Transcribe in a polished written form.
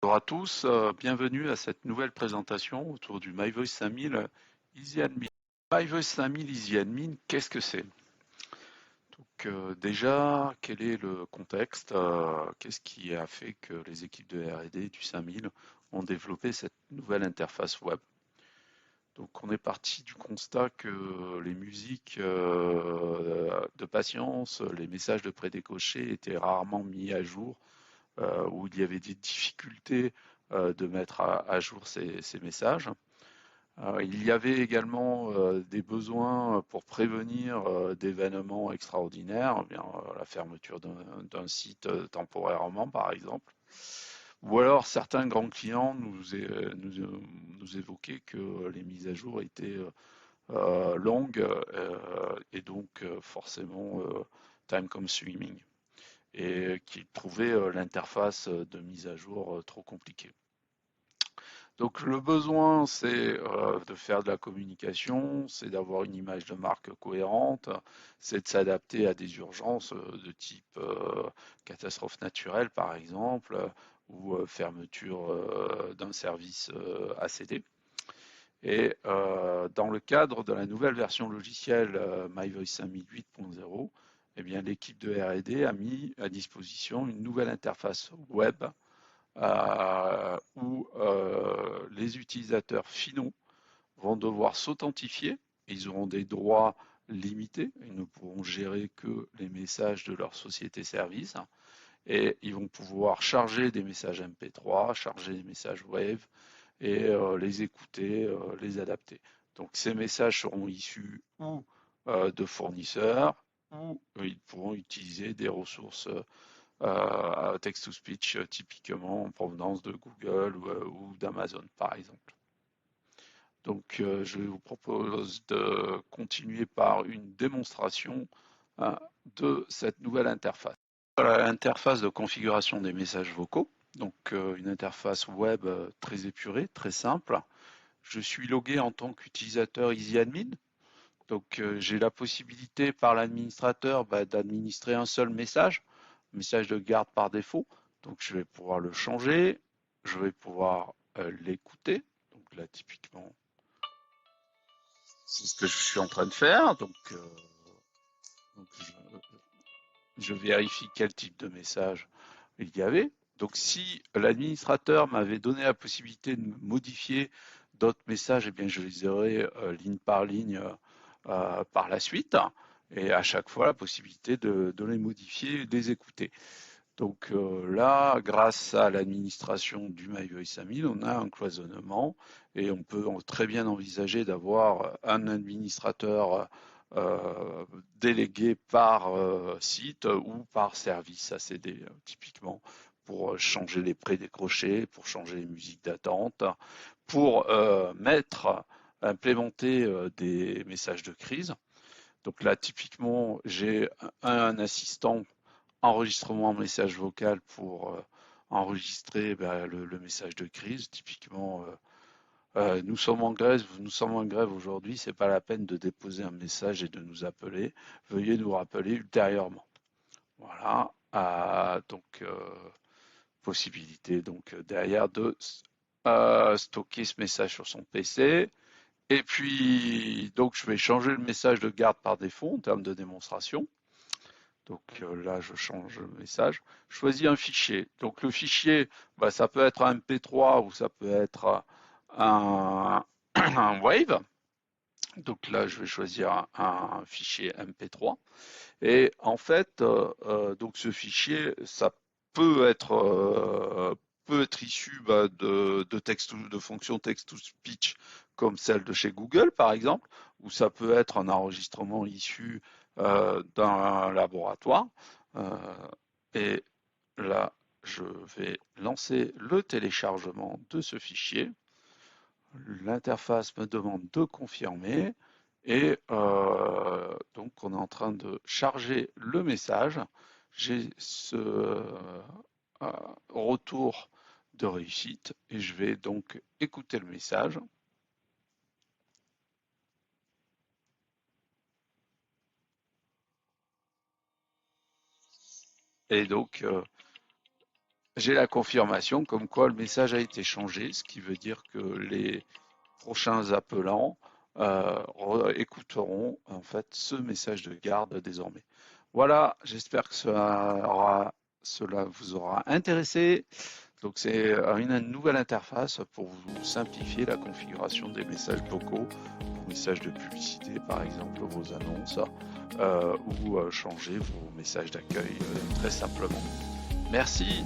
Bonjour à tous, bienvenue à cette nouvelle présentation autour du MyVoice 5000 Easy Admin. MyVoice 5000 Easy Admin, qu'est-ce que c'est? Donc déjà, quel est le contexte? Qu'est-ce qui a fait que les équipes de R&D du 5000 ont développé cette nouvelle interface web? Donc on est parti du constat que les musiques de patience, les messages de prédécoché étaient rarement mis à jour, où il y avait des difficultés de mettre à jour ces messages. Il y avait également des besoins pour prévenir d'événements extraordinaires, eh bien, la fermeture d'un site temporairement par exemple. Ou alors certains grands clients nous évoquaient que les mises à jour étaient longues et donc forcément time consuming et qu'ils trouvaient l'interface de mise à jour trop compliquée. Donc le besoin, c'est de faire de la communication, c'est d'avoir une image de marque cohérente, c'est de s'adapter à des urgences de type catastrophe naturelle par exemple, ou fermeture d'un service ACD. Et dans le cadre de la nouvelle version logicielle MyVoice 5008.0, eh bien, l'équipe de R&D a mis à disposition une nouvelle interface web où les utilisateurs finaux vont devoir s'authentifier. Ils auront des droits limités. Ils ne pourront gérer que les messages de leur société service. Et ils vont pouvoir charger des messages MP3, charger des messages Wave et les écouter, les adapter. Donc ces messages seront issus ou de fournisseurs ou ils pourront utiliser des ressources text-to-speech typiquement en provenance de Google ou d'Amazon par exemple. Donc je vous propose de continuer par une démonstration de cette nouvelle interface. Voilà l'interface de configuration des messages vocaux, donc une interface web très épurée, très simple. Je suis logué en tant qu'utilisateur EasyAdmin, donc j'ai la possibilité par l'administrateur d'administrer un seul message de garde par défaut. Donc je vais pouvoir le changer, je vais pouvoir l'écouter. Donc là typiquement, c'est ce que je suis en train de faire. Donc je vérifie quel type de message il y avait. Donc si l'administrateur m'avait donné la possibilité de modifier d'autres messages, eh bien je les aurais ligne par ligne par la suite. Et à chaque fois la possibilité de les modifier et de les écouter. Donc là, grâce à l'administration du MyVoice 5000, on a un cloisonnement et on peut très bien envisager d'avoir un administrateur délégué par site ou par service ACD, typiquement pour changer les prédécrochés, pour changer les musiques d'attente, pour implémenter des messages de crise. Donc là, typiquement, j'ai un assistant enregistrement message vocal pour enregistrer le message de crise. Typiquement, nous sommes en grève aujourd'hui, c'est pas la peine de déposer un message et de nous appeler. Veuillez nous rappeler ultérieurement. Voilà. Donc possibilité donc derrière de stocker ce message sur son PC. Et puis donc je vais changer le message de garde par défaut en termes de démonstration. Donc là, je change le message. Je choisis un fichier. Donc le fichier, ça peut être un MP3 ou ça peut être un, un Wave. Donc là, je vais choisir un fichier MP3. Et en fait, donc ce fichier, ça peut être issu de texte, de fonctions text-to-speech comme celle de chez Google, par exemple, ou ça peut être un enregistrement issu d'un laboratoire. Euh, et là, je vais lancer le téléchargement de ce fichier. L'interface me demande de confirmer et donc on est en train de charger le message. J'ai ce retour de réussite et je vais donc écouter le message. Et donc j'ai la confirmation comme quoi le message a été changé, ce qui veut dire que les prochains appelants écouteront en fait ce message de garde désormais. Voilà, j'espère que cela vous aura intéressé. Donc c'est une nouvelle interface pour vous simplifier la configuration des messages vocaux, vos messages de publicité par exemple, vos annonces, ou changer vos messages d'accueil très simplement. Merci.